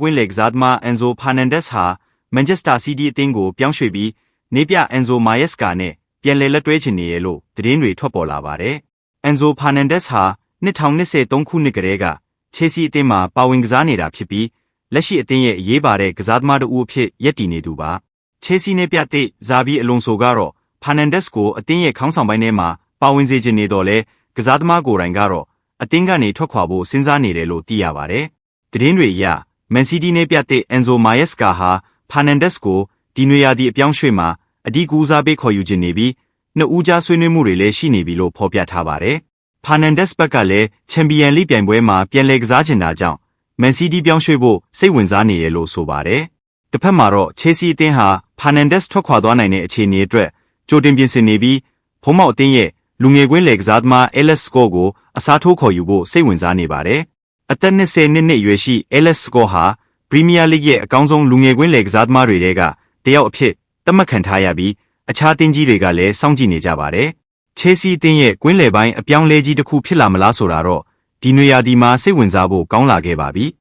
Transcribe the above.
ကွင်းလက်ဇာဒမာအန်ဇိုဖာနန်ဒက်စ်ဟာမန်ချက်စတာစီးတီးအသင်းကိုပြောင်းရွှေ့ပြီးနေပြအန်ဇိုမာယက်စကာနဲ့ပြန်လည်လက်တွဲချင်နေရလို့သတင်းတွေထွက်ပေါ်လာပါတယ်။အန်ဇိုဖာနန်ဒက်စ်ဟာ2023ခုနှစ်ကတည်းကချယ်ဆီအသင်းမှာပါဝင်ကစားနေတာဖြစ်ပြီးလက်ရှိအသင်းရဲ့အရေးပါတဲ့ကစားသမားတစ်ဦးအဖြစ်ရပ်တည်နေသူပါ။ချယ်ဆီနဲ့ပြတဲ့ဇာဘီအလွန်ဆိုကတော့ဖာနန်ဒက်စ်ကိုအသင်းရဲ့ခေါင်းဆောင်ပိုင်းထဲမှာပါဝင်စေချင်နေတော့လဲကစားသမားကိုယ်တိုင်ကတော့အသင်းကနေထွက်ခွာဖို့စဉ်းစားနေတယ်လို့သိရပါတယ်။သတင်းတွေအရမန်စီးတီးနဲ့ပြတဲ့အန်ဇိုမာယက်စကာဟာဖာနန်ဒက်စ်ကိုဒီနွေရာသီအပြောင်းရွှေ့မှာအဒီကူစားပေးခေါ်ယူခြင်းနေပြီးနှစ်ဦးကြားဆွေးနွေးမှုတွေလည်းရှိနေပြီလို့ဖော်ပြထားပါတယ်။ဖာနန်ဒက်စ်ဘက်ကလည်းချန်ပီယံလိပြိုင်ပွဲမှာပြန်လည်ကစားချင်တာကြောင့်မန်စီးတီးပြောင်းရွှေ့ဖို့စိတ်ဝင်စားနေရလို့ဆိုပါတယ်။တစ်ဖက်မှာတော့ချယ်ဆီအသင်းဟာဖာနန်ဒက်စ်ထွက်ခွာသွားနိုင်တဲ့အခြေအနေအတွက်ကြိုတင်ပြင်ဆင်နေပြီးဖုံးမောက်အသင်းရဲ့လူငယ်ကွင်းလယ်ကစားသမားအဲလက်စကော့ကိုအစားထိုးခေါ်ယူဖို့စိတ်ဝင်စားနေပါတယ်။အသက်20နှစ်အရွယ်ရှိအဲလက်စကော့ဟာပရီးမီးယားလိရဲ့အကောင်းဆုံးလူငယ်ကွင်းလယ်ကစားသမားတွေထဲကတယောက်အဖြစ်သတ်မှတ်ခံထားရပြီးအခြားတင်းကြီးတွေကလည်းစောင့်ကြည့်နေကြပါတယ်။ချယ်ဆီအသင်းရဲ့ကွင်းလယ်ပိုင်းအပြောင်းလဲကြီးတစ်ခုဖြစ်လာမလားဆိုတာတော့ဒီနွေရာသီမှာစိတ်ဝင်စားဖို့ကောင်းလာခဲ့ပါပြီ။